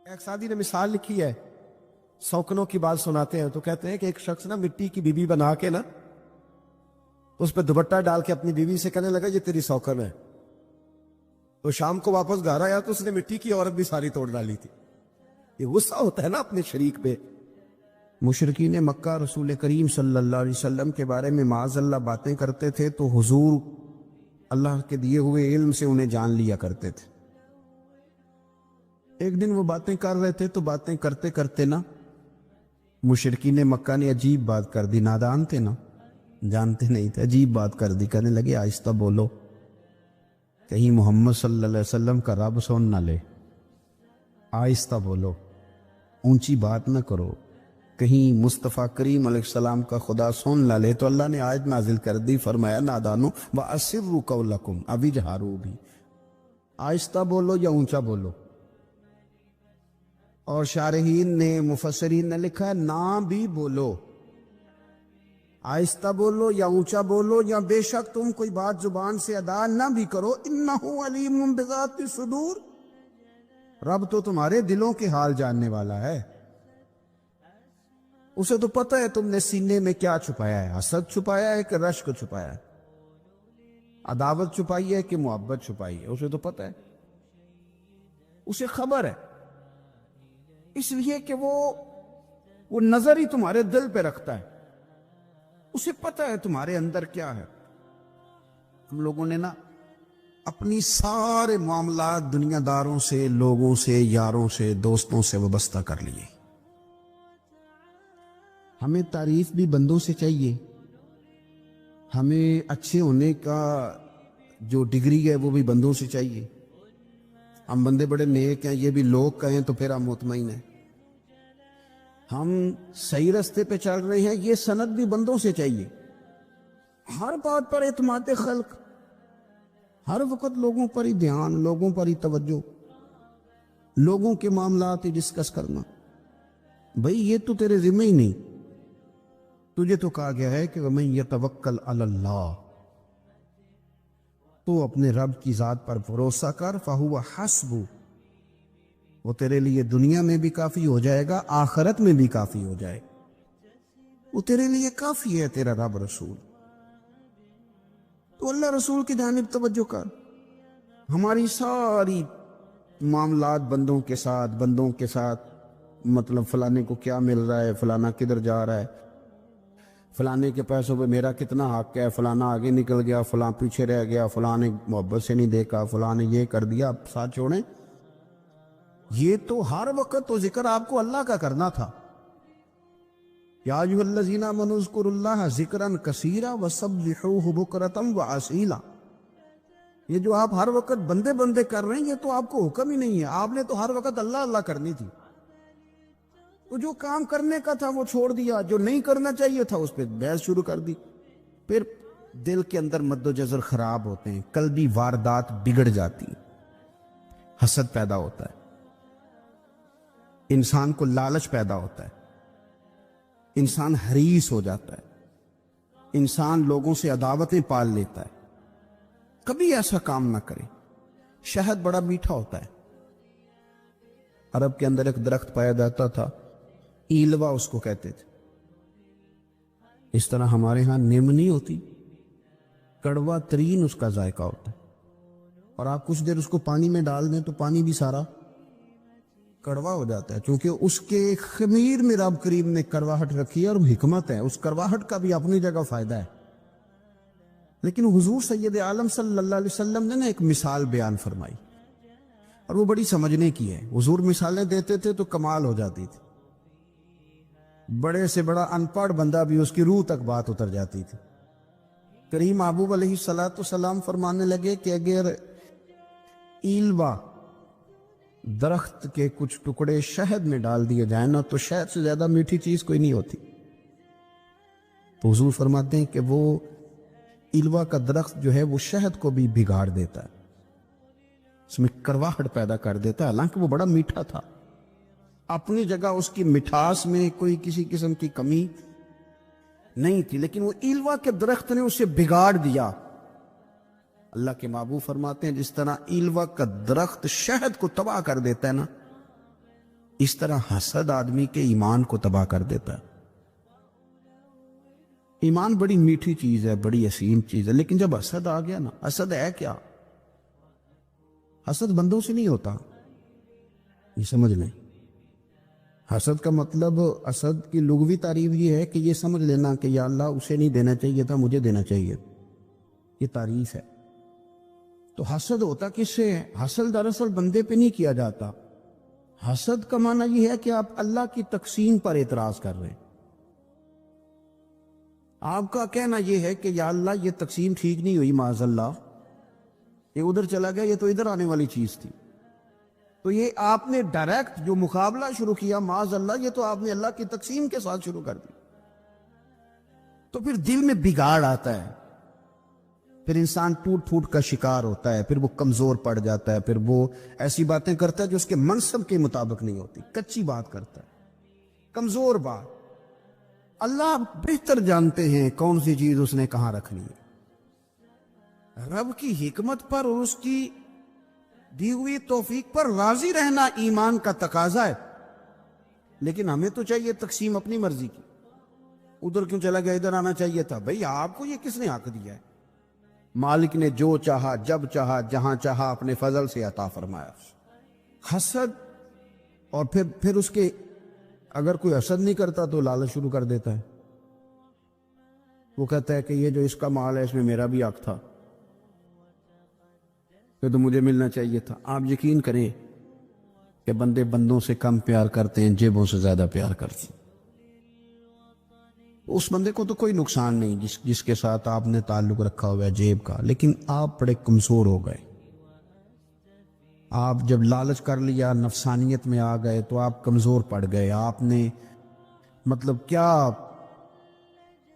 ایک سادی نے مثال لکھی ہے، سوکنوں کی بات سناتے ہیں تو کہتے ہیں کہ ایک شخص نا مٹی کی بیوی بنا کے نا اس پہ دوپٹہ ڈال کے اپنی بیوی سے کہنے لگا یہ تیری سوکن ہے. تو شام کو واپس گھر آیا تو اس نے مٹی کی عورت بھی ساری توڑ ڈالی تھی. یہ غصہ ہوتا ہے نا اپنے شریک پہ. مشرکین مکہ رسول کریم صلی اللہ علیہ وسلم کے بارے میں معاذ اللہ باتیں کرتے تھے تو حضور اللہ کے دیے ہوئے علم سے انہیں جان لیا کرتے تھے. ایک دن وہ باتیں کر رہے تھے تو باتیں کرتے کرتے نا مشرکین مکہ نے عجیب بات کر دی. نادان تھے نا، جانتے نہیں تھے، عجیب بات کر دی. کہنے لگے آہستہ بولو، کہیں محمد صلی اللہ علیہ وسلم کا رب سن نہ لے. آہستہ بولو، اونچی بات نہ کرو، کہیں مصطفیٰ کریم علیہ السلام کا خدا سن نہ لے. تو اللہ نے آیت نازل کر دی، فرمایا نادانو وَأَسِرُّوا قَوْلَكُمْ أَوِ اجْهَرُوا بِهِ. آہستہ بولو یا اونچا بولو. اور شارحین نے مفسرین نے لکھا ہے نہ بھی بولو، آہستہ بولو یا اونچا بولو، یا بے شک تم کوئی بات زبان سے ادا نہ بھی کرو. انہ علیم بذات الصدور، رب تو تمہارے دلوں کے حال جاننے والا ہے. اسے تو پتہ ہے تم نے سینے میں کیا چھپایا ہے، حسد چھپایا ہے کہ رشک چھپایا ہے، عداوت چھپائی ہے کہ محبت چھپائی ہے. اسے تو پتہ ہے، اسے خبر ہے، اس لیے کہ وہ نظر ہی تمہارے دل پہ رکھتا ہے. اسے پتہ ہے تمہارے اندر کیا ہے. ہم لوگوں نے نا اپنی سارے معاملات دنیا داروں سے، لوگوں سے، یاروں سے، دوستوں سے وابستہ کر لیے. ہمیں تعریف بھی بندوں سے چاہیے، ہمیں اچھے ہونے کا جو ڈگری ہے وہ بھی بندوں سے چاہیے. ہم بندے بڑے نیک ہیں یہ بھی لوگ کہیں تو پھر ہم مطمئن ہیں. ہم صحیح رستے پہ چل رہے ہیں یہ سند بھی بندوں سے چاہیے. ہر بات پر اعتماد خلق، ہر وقت لوگوں پر ہی دھیان، لوگوں پر ہی توجہ، لوگوں کے معاملات ہی ڈسکس کرنا. بھئی یہ تو تیرے ذمہ ہی نہیں. تجھے تو کہا گیا ہے کہ وَمَن يَتَوَكَّلْ عَلَى اللَّهِ، تو اپنے رب کی ذات پر بھروسہ کر. فَهُوَ حَسْبُ، وہ تیرے لیے دنیا میں بھی کافی ہو جائے گا، آخرت میں بھی کافی ہو جائے. وہ تیرے لیے کافی ہے تیرا رب رسول. تو اللہ رسول کی جانب توجہ کر. ہماری ساری معاملات بندوں کے ساتھ مطلب فلانے کو کیا مل رہا ہے، فلانا کدھر جا رہا ہے، فلانے کے پیسوں پہ میرا کتنا حق ہے، فلانا آگے نکل گیا، فلاں پیچھے رہ گیا، فلاں نے محبت سے نہیں دیکھا، فلاں نے یہ کر دیا. اب ساتھ چھوڑیں، یہ تو ہر وقت تو ذکر آپ کو اللہ کا کرنا تھا. یا ایھا الذین آمنوا اذکروا اللہ ذکرا کثیرا وسبحوہ بکرۃ وعصیلا. یہ جو آپ ہر وقت بندے کر رہے ہیں یہ تو آپ کو حکم ہی نہیں ہے. آپ نے تو ہر وقت اللہ کرنی تھی. تو جو کام کرنے کا تھا وہ چھوڑ دیا، جو نہیں کرنا چاہیے تھا اس پہ بحث شروع کر دی. پھر دل کے اندر مد و جزر خراب ہوتے ہیں، قلبی واردات بگڑ جاتی، حسد پیدا ہوتا ہے، انسان کو لالچ پیدا ہوتا ہے، انسان حریص ہو جاتا ہے، انسان لوگوں سے عداوتیں پال لیتا ہے. کبھی ایسا کام نہ کرے. شہد بڑا میٹھا ہوتا ہے. عرب کے اندر ایک درخت پایا جاتا تھا، ایلوا اس کو کہتے تھے. اس طرح ہمارے ہاں نیم نہیں ہوتی، کڑوا ترین اس کا ذائقہ ہوتا ہے. اور آپ کچھ دیر اس کو پانی میں ڈال دیں تو پانی بھی سارا کڑوا ہو جاتا ہے، چونکہ اس کے خمیر میں رب کریم نے کڑواہٹ رکھی ہے اور حکمت ہے. اس کڑواہٹ کا بھی اپنی جگہ فائدہ ہے. لیکن حضور سید عالم صلی اللہ علیہ وسلم نے نا ایک مثال بیان فرمائی اور وہ بڑی سمجھنے کی ہے. حضور مثالیں دیتے تھے تو کمال ہو جاتی تھی. بڑے سے بڑا ان پڑھ بندہ بھی اس کی روح تک بات اتر جاتی تھی. کریم محبوب علیہ السلام فرمانے لگے کہ اگر ایلوا درخت کے کچھ ٹکڑے شہد میں ڈال دیے جائیں نا تو شہد سے زیادہ میٹھی چیز کوئی نہیں ہوتی. تو حضور فرماتے ہیں کہ وہ ایلوا کا درخت جو ہے وہ شہد کو بھی بگاڑ دیتا ہے، اس میں کرواہٹ پیدا کر دیتا ہے. حالانکہ وہ بڑا میٹھا تھا، اپنی جگہ اس کی مٹھاس میں کوئی کسی قسم کی کمی نہیں تھی، لیکن وہ ایلوا کے درخت نے اسے بگاڑ دیا. اللہ کے محبوب فرماتے ہیں جس طرح ایلوا کا درخت شہد کو تباہ کر دیتا ہے نا، اس طرح حسد آدمی کے ایمان کو تباہ کر دیتا ہے۔ ایمان بڑی میٹھی چیز ہے، بڑی حسین چیز ہے، لیکن جب حسد آ گیا نا، حسد ہے کیا؟ حسد بندوں سے نہیں ہوتا، یہ سمجھ لیں۔ حسد کا مطلب، حسد کی لغوی تعریف یہ ہے کہ یہ سمجھ لینا کہ یا اللہ اسے نہیں دینا چاہیے تھا، مجھے دینا چاہیے، یہ تعریف ہے۔ تو حسد ہوتا کس سے ہے؟ حسد دراصل بندے پہ نہیں کیا جاتا۔ حسد کا معنی یہ ہے کہ آپ اللہ کی تقسیم پر اعتراض کر رہے ہیں۔ آپ کا کہنا یہ ہے کہ یا اللہ یہ تقسیم ٹھیک نہیں ہوئی، معاذ اللہ، یہ ادھر چلا گیا، یہ تو ادھر آنے والی چیز تھی۔ تو یہ آپ نے ڈائریکٹ جو مقابلہ شروع کیا، معاذ اللہ، یہ تو آپ نے اللہ کی تقسیم کے ساتھ شروع کر دی۔ تو پھر دل میں بگاڑ آتا ہے، پھر انسان ٹوٹ پھوٹ کا شکار ہوتا ہے، پھر وہ کمزور پڑ جاتا ہے، پھر وہ ایسی باتیں کرتا ہے جو اس کے منصب کے مطابق نہیں ہوتی، کچی بات کرتا ہے، کمزور بات۔ اللہ بہتر جانتے ہیں کون سی چیز اس نے کہاں رکھنی ہے۔ رب کی حکمت پر اور اس کی دی ہوئی توفیق پر راضی رہنا ایمان کا تقاضا ہے، لیکن ہمیں تو چاہیے تقسیم اپنی مرضی کی۔ ادھر کیوں چلا گیا، ادھر آنا چاہیے تھا؟ بھئی آپ کو یہ کس نے حق دیا ہے؟ مالک نے جو چاہا، جب چاہا، جہاں چاہا اپنے فضل سے عطا فرمایا۔ حسد، اور پھر اس کے اگر کوئی حسد نہیں کرتا تو لالچ شروع کر دیتا ہے۔ وہ کہتا ہے کہ یہ جو اس کا مال ہے اس میں میرا بھی حق تھا، یہ تو مجھے ملنا چاہیے تھا۔ آپ یقین کریں کہ بندے بندوں سے کم پیار کرتے ہیں، جیبوں سے زیادہ پیار کرتے ہیں۔ اس بندے کو تو کوئی نقصان نہیں جس کے ساتھ آپ نے تعلق رکھا ہوا ہے جیب کا، لیکن آپ بڑے کمزور ہو گئے۔ آپ جب لالچ کر لیا، نفسانیت میں آ گئے تو آپ کمزور پڑ گئے۔ آپ نے مطلب کیا،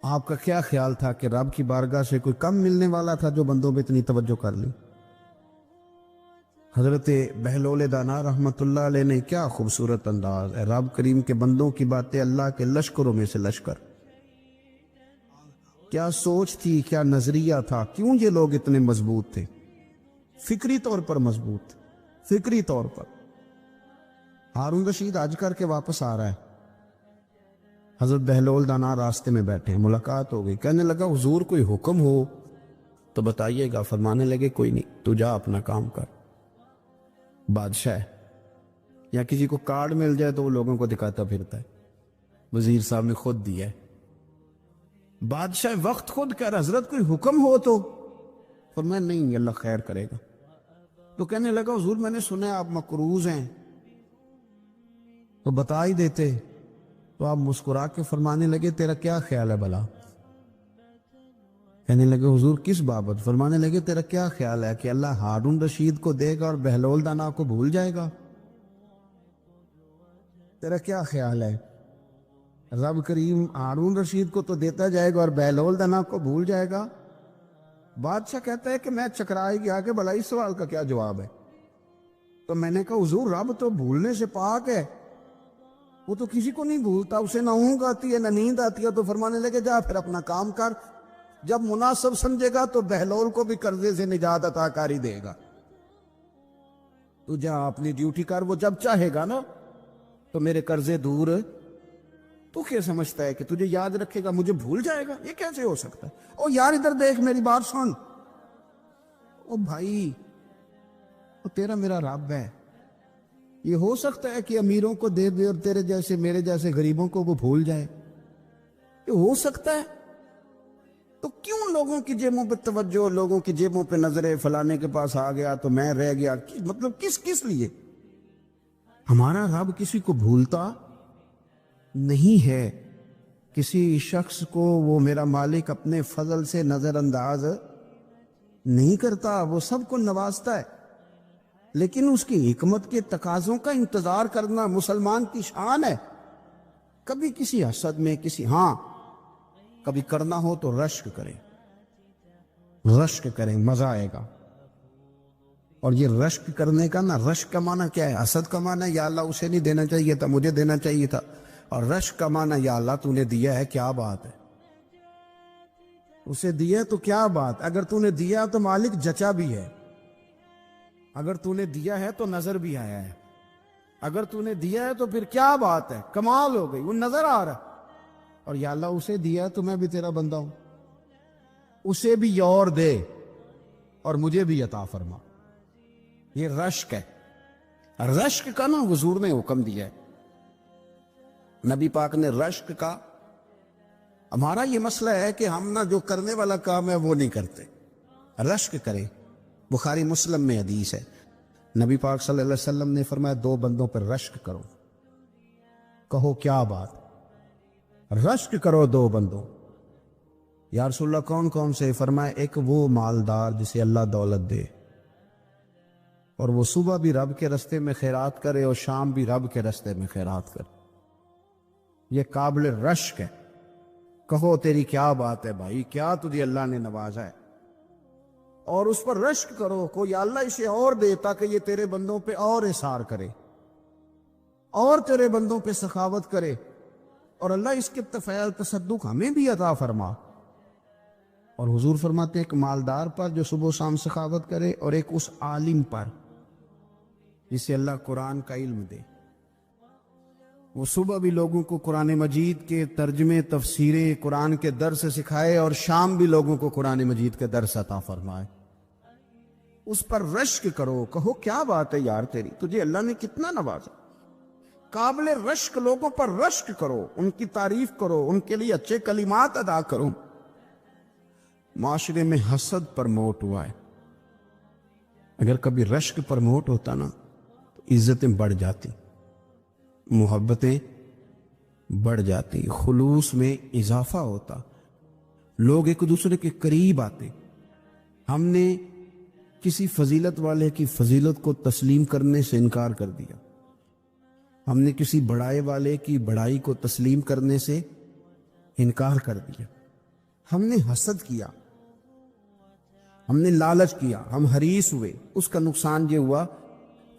آپ کا کیا خیال تھا کہ رب کی بارگاہ سے کوئی کم ملنے والا تھا جو بندوں پہ اتنی توجہ کر لی؟ حضرت بہلول دانا رحمت اللہ علیہ نے کیا خوبصورت انداز ہے، رب کریم کے بندوں کی باتیں اللہ کے لشکروں میں سے لشکر۔ کیا سوچ تھی، کیا نظریہ تھا، کیوں یہ لوگ اتنے مضبوط تھے؟ فکری طور پر مضبوط تھے، فکری طور پر۔ ہارون رشید حج کر کے واپس آ رہا ہے، حضرت بہلول دانا راستے میں بیٹھے ہیں، ملاقات ہو گئی، کہنے لگا حضور کوئی حکم ہو تو بتائیے گا۔ فرمانے لگے کوئی نہیں، تو جا اپنا کام کر۔ بادشاہ ہے، یا کسی کو کارڈ مل جائے تو وہ لوگوں کو دکھاتا پھرتا ہے، وزیر صاحب نے خود دیا ہے۔ بادشاہ وقت خود کہہ رہا حضرت کوئی حکم ہو تو، فرمایا نہیں اللہ خیر کرے گا۔ تو کہنے لگا حضور میں نے سنا ہے آپ مقروض ہیں، تو بتا ہی دیتے۔ تو آپ مسکرا کے فرمانے لگے تیرا کیا خیال ہے بھلا؟ کہنے لگے حضور کس بابت؟ فرمانے لگے تیرا کیا خیال ہے کہ اللہ ہارون رشید کو دے گا اور بہلول دانا کو بھول جائے گا؟ تیرا کیا خیال ہے؟ رب کریم ہارون رشید کو تو دیتا جائے گا اور بہلول دانا کو بھول جائے گا؟ بادشاہ کہتا ہے کہ میں چکرائے گیا کہ بھلا اس سوال کا کیا جواب ہے؟ تو میں نے کہا حضور رب تو بھولنے سے پاک ہے، وہ تو کسی کو نہیں بھولتا، اسے نہ اونگ آتی ہے نہ نیند آتی ہے۔ تو فرمانے لگے جا پھر اپنا کام کر، جب مناسب سمجھے گا تو بہلول کو بھی قرضے سے نجات عطا کاری دے گا، تو جا اپنی ڈیوٹی کر، وہ جب چاہے گا نا تو میرے قرضے دور۔ تو کیا سمجھتا ہے کہ تجھے یاد رکھے گا، مجھے بھول جائے گا؟ یہ کیسے ہو سکتا ہے؟ او یار ادھر دیکھ، میری بات سن۔ او بھائی، وہ تیرا میرا رب ہے، یہ ہو سکتا ہے کہ امیروں کو دے دے اور تیرے جیسے میرے جیسے غریبوں کو وہ بھول جائے؟ یہ ہو سکتا ہے؟ تو کیوں لوگوں کی جیبوں پہ توجہ، لوگوں کی جیبوں پہ نظریں، فلانے کے پاس آ گیا تو میں رہ گیا، مطلب کس لیے؟ ہمارا رب کسی کو بھولتا نہیں ہے، کسی شخص کو وہ میرا مالک اپنے فضل سے نظر انداز نہیں کرتا، وہ سب کو نوازتا ہے، لیکن اس کی حکمت کے تقاضوں کا انتظار کرنا مسلمان کی شان ہے۔ کبھی کسی حسد میں کبھی کرنا ہو تو رشک کریں، مزہ آئے گا۔ اور یہ رشک کرنے کا نا، رشک کا معنی کیا ہے؟ حسد کا معنی یا اللہ اسے نہیں دینا چاہیے تھا، مجھے دینا چاہیے تھا، اور رشک کا معنی یا اللہ تو نے دیا ہے، کیا بات ہے، اسے دیا تو کیا بات، اگر تو نے دیا تو مالک جچا بھی ہے، اگر تو نے دیا ہے تو نظر بھی آیا ہے، اگر تو نے دیا ہے تو پھر کیا بات ہے، کمال ہو گئی، وہ نظر آ رہا ہے۔ اور یا اللہ اسے دیا ہے تو میں بھی تیرا بندہ ہوں، اسے بھی اور دے اور مجھے بھی عطا فرما۔ یہ رشک ہے، رشک کا نا حضور نے حکم دیا ہے، نبی پاک نے رشک کا۔ ہمارا یہ مسئلہ ہے کہ ہم نا جو کرنے والا کام ہے وہ نہیں کرتے، رشک کریں۔ بخاری مسلم میں حدیث ہے، نبی پاک صلی اللہ علیہ وسلم نے فرمایا 2 بندوں پر رشک کرو۔ کہو کیا بات؟ رشک کرو 2 بندوں۔ یا رسول اللہ کون کون سے؟ فرمایا ایک وہ مالدار جسے اللہ دولت دے اور وہ صبح بھی رب کے رستے میں خیرات کرے اور شام بھی رب کے رستے میں خیرات کرے، یہ قابل رشک ہے۔ کہو تیری کیا بات ہے بھائی، کیا تجھے اللہ نے نوازا ہے، اور اس پر رشک کرو، کو یا اللہ اسے اور دے تاکہ یہ تیرے بندوں پہ اور احسار کرے اور تیرے بندوں پہ سخاوت کرے، اور اللہ اس کے فیض تصدق ہمیں بھی عطا فرما۔ اور حضور فرماتے ہیں ایک مالدار پر جو صبح و شام سخاوت کرے، اور ایک اس عالم پر جسے اللہ قرآن کا علم دے، وہ صبح بھی لوگوں کو قرآن مجید کے ترجمے تفسیریں قرآن کے درس سکھائے اور شام بھی لوگوں کو قرآن مجید کے درس عطا فرمائے۔ اس پر رشک کرو، کہو کیا بات ہے یار تیری، تجھے اللہ نے کتنا نوازا۔ قابل رشک لوگوں پر رشک کرو، ان کی تعریف کرو، ان کے لیے اچھے کلمات ادا کرو۔ معاشرے میں حسد پرموٹ ہوا ہے، اگر کبھی رشک پرموٹ ہوتا نا تو عزتیں بڑھ جاتی، محبتیں بڑھ جاتی، خلوص میں اضافہ ہوتا، لوگ ایک دوسرے کے قریب آتے۔ ہم نے کسی فضیلت والے کی فضیلت کو تسلیم کرنے سے انکار کر دیا، ہم نے کسی بڑائی والے کی بڑائی کو تسلیم کرنے سے انکار کر دیا، ہم نے حسد کیا، ہم نے لالچ کیا، ہم حریص ہوئے۔ اس کا نقصان یہ ہوا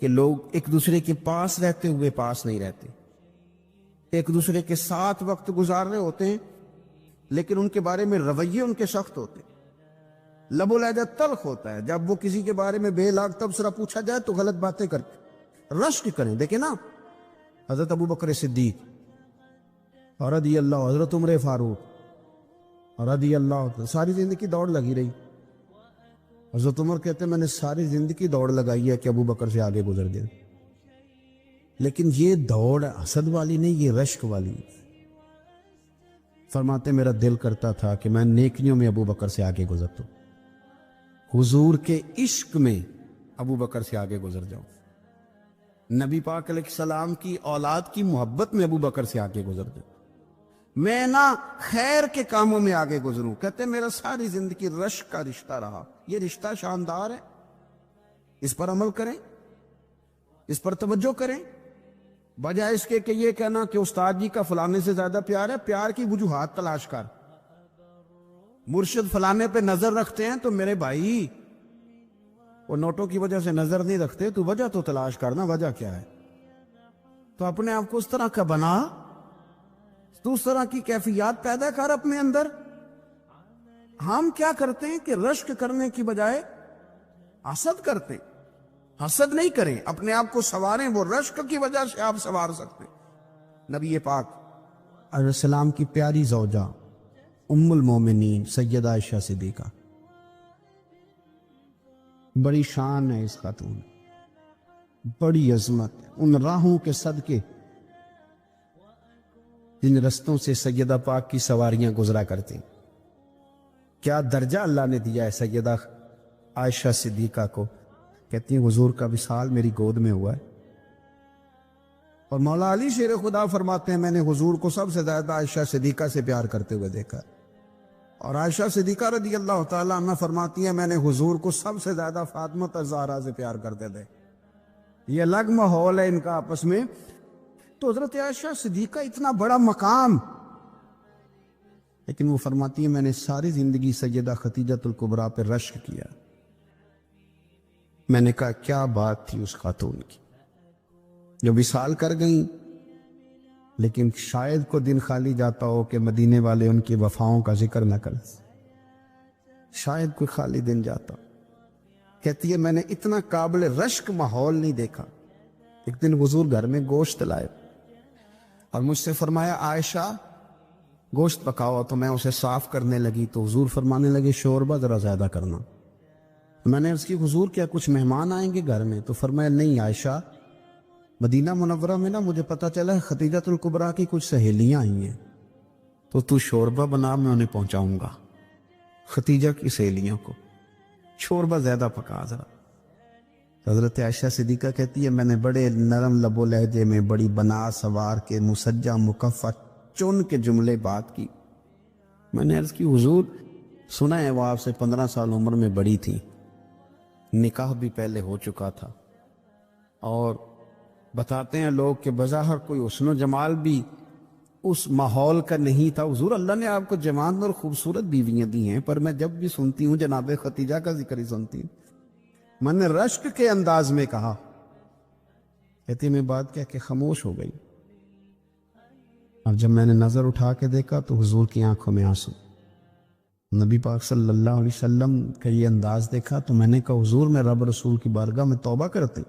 کہ لوگ ایک دوسرے کے پاس رہتے ہوئے پاس نہیں رہتے، ایک دوسرے کے ساتھ وقت گزار رہے ہوتے ہیں لیکن ان کے بارے میں رویے ان کے سخت ہوتے ہیں، لب و لہجہ تلخ ہوتا ہے، جب وہ کسی کے بارے میں بے لاگ تبصرہ پوچھا جائے تو غلط باتیں کرتے۔ رشک کریں، دیکھیں نا حضرت ابو بکر صدیق رضی اللہ، حضرت عمر فاروق رضی اللہ، ساری زندگی دوڑ لگی رہی۔ حضرت عمر کہتے ہیں میں نے ساری زندگی دوڑ لگائی ہے کہ ابو بکر سے آگے گزر گئے، لیکن یہ دوڑ حسد والی نہیں، یہ رشک والی۔ فرماتے میرا دل کرتا تھا کہ میں نیکیوں میں ابو بکر سے آگے گزرتا ہوں، حضور کے عشق میں ابو بکر سے آگے گزر جاؤں، نبی پاک علیہ السلام کی اولاد کی محبت میں ابو بکر سے آگے گزر جاؤں، میں نہ خیر کے کاموں میں آگے گزروں۔ کہتے میرا ساری زندگی رشک کا رشتہ رہا، یہ رشتہ شاندار ہے، اس پر عمل کریں، اس پر توجہ کریں، بجائے اس کے کہ یہ کہنا کہ استاد جی کا فلانے سے زیادہ پیار ہے، پیار کی وجوہات تلاش کر۔ مرشد فلانے پہ نظر رکھتے ہیں تو میرے بھائی وہ نوٹوں کی وجہ سے نظر نہیں رکھتے، تو وجہ تو تلاش کرنا، وجہ کیا ہے؟ تو اپنے آپ کو اس طرح کا بنا، تو اس طرح کی کیفیات پیدا کر اپنے اندر۔ ہم کیا کرتے ہیں کہ رشک کرنے کی بجائے حسد کرتے، حسد نہیں کریں، اپنے آپ کو سنواریں، وہ رشک کی وجہ سے آپ سنوار سکتے۔ نبی پاک علیہ السلام کی پیاری زوجہ ام المومنین سیدہ عائشہ صدیقہ، بڑی شان ہے اس خاتون، بڑی عظمت ہے، ان راہوں کے صدقے جن رستوں سے سیدہ پاک کی سواریاں گزرا کرتی، کیا درجہ اللہ نے دیا ہے سیدہ عائشہ صدیقہ کو۔ کہتی ہیں حضور کا وصال میری گود میں ہوا ہے، اور مولا علی شیر خدا فرماتے ہیں میں نے حضور کو سب سے زیادہ عائشہ صدیقہ سے پیار کرتے ہوئے دیکھا، اور عائشہ صدیقہ رضی اللہ تعالیٰ عنہ فرماتی ہیں میں نے حضور کو سب سے زیادہ فاطمہ الزہرا سے پیار کرتے تھے۔ یہ الگ ماحول ہے ان کا آپس میں۔ تو حضرت عائشہ صدیقہ اتنا بڑا مقام، لیکن وہ فرماتی ہیں میں نے ساری زندگی سیدہ خدیجہ الکبریٰ پہ رشک کیا۔ میں نے کہا کیا بات تھی اس خاتون کی جو وصال کر گئیں، لیکن شاید کو دن خالی جاتا ہو کہ مدینے والے ان کی وفاؤں کا ذکر نہ کریں، شاید کوئی خالی دن جاتا۔ کہتی ہے میں نے اتنا قابل رشک ماحول نہیں دیکھا، ایک دن حضور گھر میں گوشت لائے اور مجھ سے فرمایا عائشہ گوشت پکاؤ، تو میں اسے صاف کرنے لگی تو حضور فرمانے لگے شوربہ ذرا زیادہ کرنا۔ میں نے عرض کی حضور کیا کچھ مہمان آئیں گے گھر میں؟ تو فرمایا نہیں عائشہ، مدینہ منورہ میں نا مجھے پتا چلا ہے خدیجۃ الکبریٰ کی کچھ سہیلیاں آئی ہیں، تو شوربہ بنا، میں انہیں پہنچاؤں گا، خدیجہ کی سہیلیوں کو شوربہ زیادہ پکا ذرا۔ حضرت عائشہ صدیقہ کہتی ہے میں نے بڑے نرم لب و لہجے میں بڑی بنا سوار کے مسجع مکفہ چن کے جملے بات کی۔ میں نے عرض کی حضور سنا ہے وہ آپ سے 15 سال عمر میں بڑی تھی، نکاح بھی پہلے ہو چکا تھا، اور بتاتے ہیں لوگ کہ بظاہر کوئی حسن و جمال بھی اس ماحول کا نہیں تھا۔ حضور اللہ نے آپ کو جوان اور خوبصورت بیویاں دی ہیں، پر میں جب بھی سنتی ہوں جناب خدیجہ کا ذکر ہی سنتی ہوں۔ میں نے رشک کے انداز میں کہا، کہتی میں بات کہہ کے خاموش ہو گئی، اور جب میں نے نظر اٹھا کے دیکھا تو حضور کی آنکھوں میں آنسو، نبی پاک صلی اللہ علیہ وسلم کا یہ انداز دیکھا تو میں نے کہا حضور میں رب رسول کی بارگاہ میں توبہ کرتے،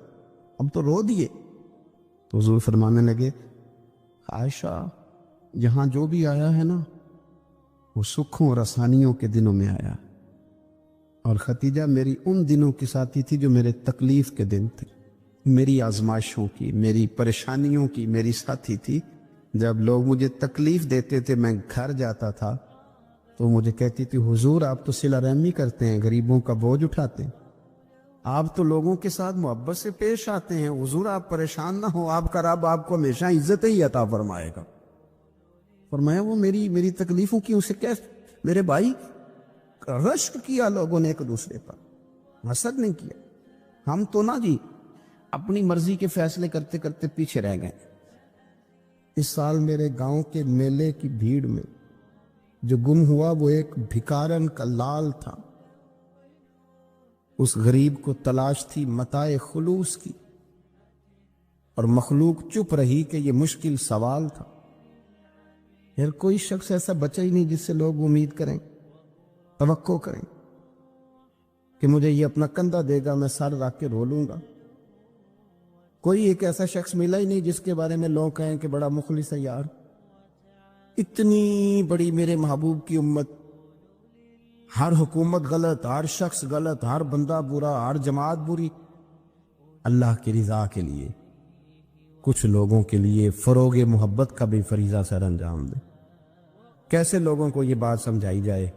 اب تو رو دیے۔ تو حضور فرمانے لگے عائشہ یہاں جو بھی آیا ہے نا وہ سکھوں اور آسانیوں کے دنوں میں آیا، اور خدیجہ میری ان دنوں کی ساتھی تھی جو میرے تکلیف کے دن تھے، میری آزمائشوں کی، میری پریشانیوں کی میری ساتھی تھی۔ جب لوگ مجھے تکلیف دیتے تھے میں گھر جاتا تھا تو مجھے کہتی تھی حضور آپ تو صلہ رحمی کرتے ہیں، غریبوں کا بوجھ اٹھاتے ہیں، آپ تو لوگوں کے ساتھ محبت سے پیش آتے ہیں، حضور آپ پریشان نہ ہو، آپ کا رب آپ کو ہمیشہ عزت ہی عطا فرمائے گا۔ فرمایا وہ میری تکلیفوں کی اسے کیسے؟ میرے بھائی رشک کیا لوگوں نے ایک دوسرے پر، حسد نہیں کیا۔ ہم تو نا جی اپنی مرضی کے فیصلے کرتے کرتے پیچھے رہ گئے۔ اس سال میرے گاؤں کے میلے کی بھیڑ میں جو گم ہوا وہ ایک بھکارن کا لال تھا، اس غریب کو تلاش تھی متاع خلوص کی، اور مخلوق چپ رہی کہ یہ مشکل سوال تھا۔ پھر کوئی شخص ایسا بچا ہی نہیں جس سے لوگ امید کریں، توقع کریں کہ مجھے یہ اپنا کندھا دے گا میں سر رکھ کے رو لوں گا۔ کوئی ایک ایسا شخص ملا ہی نہیں جس کے بارے میں لوگ کہیں کہ بڑا مخلص ہے یار۔ اتنی بڑی میرے محبوب کی امت، ہر حکومت غلط، ہر شخص غلط، ہر بندہ برا، ہر جماعت بری، اللہ کی رضا کے لیے کچھ لوگوں کے لیے فروغ محبت کا بھی فریضہ سر انجام دے۔ کیسے لوگوں کو یہ بات سمجھائی جائے؟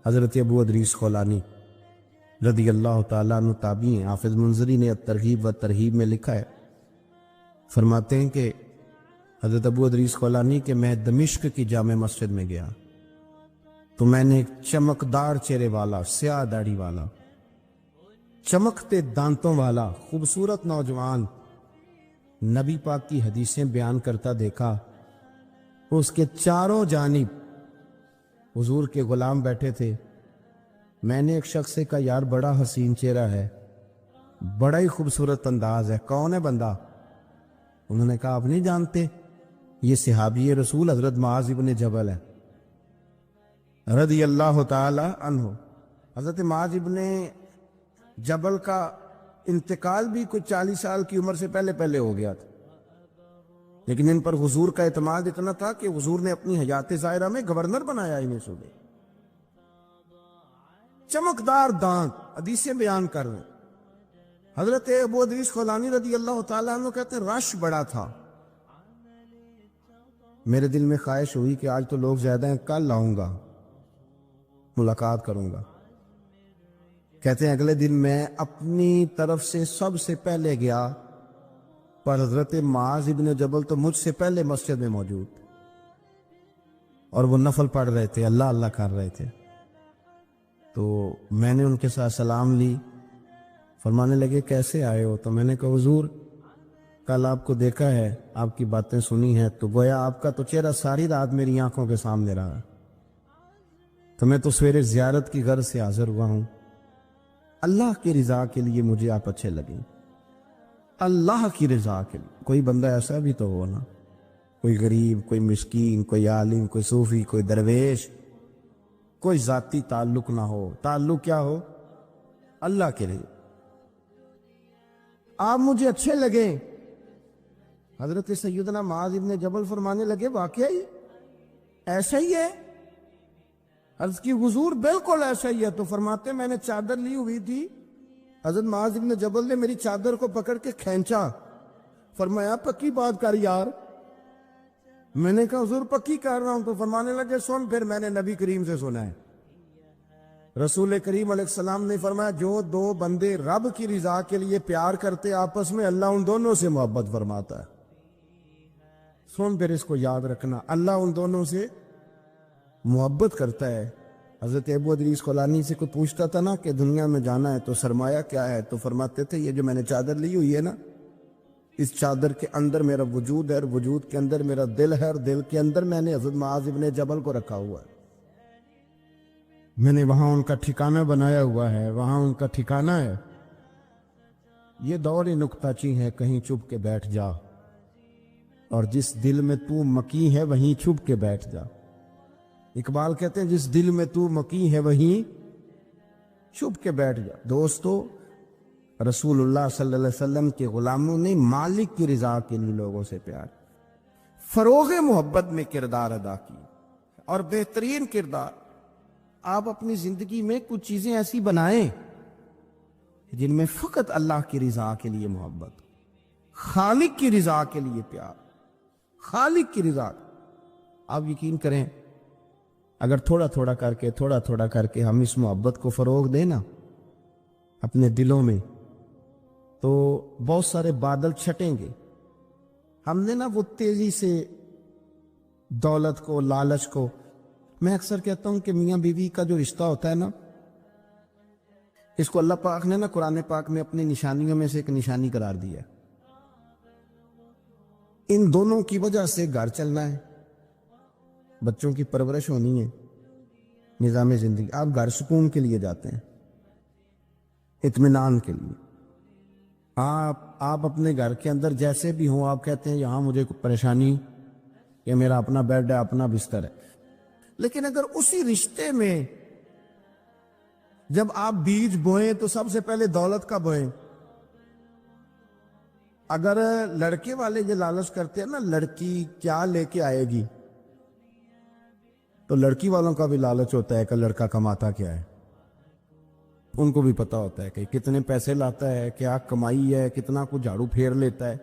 حضرت ابو ادریس خولانی رضی اللہ تعالیٰ عنہ تابعی ہیں، حافظ منذری نے الترغیب و ترہیب میں لکھا ہے، فرماتے ہیں کہ حضرت ابو ادریس خولانی کہ میں دمشق کی جامع مسجد میں گیا تو میں نے ایک چمکدار چہرے والا، سیاہ داڑھی والا، چمکتے دانتوں والا خوبصورت نوجوان نبی پاک کی حدیثیں بیان کرتا دیکھا۔ اس کے چاروں جانب حضور کے غلام بیٹھے تھے۔ میں نے ایک شخص سے کہا یار بڑا حسین چہرہ ہے، بڑا ہی خوبصورت انداز ہے، کون ہے بندہ؟ انہوں نے کہا آپ نہیں جانتے، یہ صحابی رسول حضرت معاذ ابن جبل ہے رضی اللہ تعالی عنہ۔ حضرت معاذ ابن جبل کا انتقال بھی کچھ 40 سال کی عمر سے پہلے ہو گیا تھا، لیکن ان پر حضور کا اعتماد اتنا تھا کہ حضور نے اپنی حیات ظاہرہ میں گورنر بنایا انہیں صوبے۔ چمکدار دانت، حدیثیں بیان کر رہے ہیں۔ حضرت ابو ادریس خولانی رضی اللہ تعالیٰ عنہ کہتے ہیں رش بڑا تھا۔ میرے دل میں خواہش ہوئی کہ آج تو لوگ زیادہ ہیں، کل آؤں گا، ملاقات کروں گا۔ کہتے ہیں اگلے دن میں اپنی طرف سے سب سے پہلے گیا، پر حضرت معاذ ابن جبل تو مجھ سے پہلے مسجد میں موجود تھے، اور وہ نفل پڑھ رہے تھے، اللہ اللہ کر رہے تھے۔ تو میں نے ان کے ساتھ سلام لی، فرمانے لگے کیسے آئے ہو؟ تو میں نے کہا حضور کل آپ کو دیکھا ہے، آپ کی باتیں سنی ہیں، تو گویا آپ کا تو چہرہ ساری رات میری آنکھوں کے سامنے رہا، تو میں تو سویرے زیارت کی غرض سے حاضر ہوا ہوں۔ اللہ کی رضا کے لیے مجھے آپ اچھے لگیں، اللہ کی رضا کے لیے۔ کوئی بندہ ایسا بھی تو ہو نا، کوئی غریب، کوئی مسکین، کوئی عالم، کوئی صوفی، کوئی درویش، کوئی ذاتی تعلق نہ ہو، تعلق کیا ہو؟ اللہ کے لیے۔ آپ مجھے اچھے لگیں حضرت سیدنا معاذ ابن جبل فرمانے لگے واقعی ایسا ہی ہے؟ عرض کی حضور بالکل ایسا ہی ہے۔ تو فرماتے میں نے چادر لی ہوئی تھی، حضرت معاذ ابن جبل نے میری چادر کو پکڑ کے کھینچا، فرمایا پکی بات کر یار۔ میں نے کہا حضور پکی کر رہا ہوں۔ تو فرمانے لگے سن، پھر میں نے نبی کریم سے سنا ہے، رسول کریم علیہ السلام نے فرمایا جو دو بندے رب کی رضا کے لیے پیار کرتے آپس میں، اللہ ان دونوں سے محبت فرماتا ہے۔ سن پھر اس کو یاد رکھنا، اللہ ان دونوں سے محبت کرتا ہے۔ حضرت ابو ادریس خولانی سے کوئی پوچھتا تھا نا کہ دنیا میں جانا ہے تو سرمایہ کیا ہے، تو فرماتے تھے یہ جو میں نے چادر لی ہوئی ہے نا، اس چادر کے اندر میرا وجود ہے، اور وجود کے اندر میرا دل ہے، اور دل کے اندر میں نے حضرت معاذ ابن جبل کو رکھا ہوا ہے۔ میں نے وہاں ان کا ٹھکانہ بنایا ہوا ہے، وہاں ان کا ٹھکانہ ہے۔ یہ دور نکتہ چی ہے، کہیں چھپ کے بیٹھ جا، اور جس دل میں تو مکی ہے وہیں چھپ کے بیٹھ جا۔ اقبال کہتے ہیں جس دل میں تو مکی ہے وہیں چھپ کے بیٹھ جا۔ دوستو، رسول اللہ صلی اللہ علیہ وسلم کے غلاموں نے مالک کی رضا کے لیے لوگوں سے پیار، فروغ محبت میں کردار ادا کی، اور بہترین کردار۔ آپ اپنی زندگی میں کچھ چیزیں ایسی بنائیں جن میں فقط اللہ کی رضا کے لیے محبت، خالق کی رضا کے لیے پیار، خالق کی رضا۔ آپ یقین کریں اگر تھوڑا تھوڑا کر کے ہم اس محبت کو فروغ دیں نا اپنے دلوں میں، تو بہت سارے بادل چھٹیں گے۔ ہم نے نا وہ تیزی سے دولت کو، لالچ کو، میں اکثر کہتا ہوں کہ میاں بیوی کا جو رشتہ ہوتا ہے نا، اس کو اللہ پاک نے نا قرآن پاک میں اپنی نشانیوں میں سے ایک نشانی قرار دیا ہے۔ ان دونوں کی وجہ سے گھر چلنا ہے، بچوں کی پرورش ہونی ہے، نظام زندگی۔ آپ گھر سکون کے لیے جاتے ہیں، اطمینان کے لیے۔ آپ اپنے گھر کے اندر جیسے بھی ہوں، آپ کہتے ہیں یہاں مجھے کوئی پریشانی، یہ میرا اپنا بیڈ ہے، اپنا بستر ہے۔ لیکن اگر اسی رشتے میں جب آپ بیج بوئیں تو سب سے پہلے دولت کا بوئیں۔ اگر لڑکے والے یہ لالچ کرتے ہیں نا لڑکی کیا لے کے آئے گی، تو لڑکی والوں کا بھی لالچ ہوتا ہے کہ لڑکا کماتا کیا ہے۔ ان کو بھی پتا ہوتا ہے کہ کتنے پیسے لاتا ہے، کیا کمائی ہے، کتنا کو جھاڑو پھیر لیتا ہے۔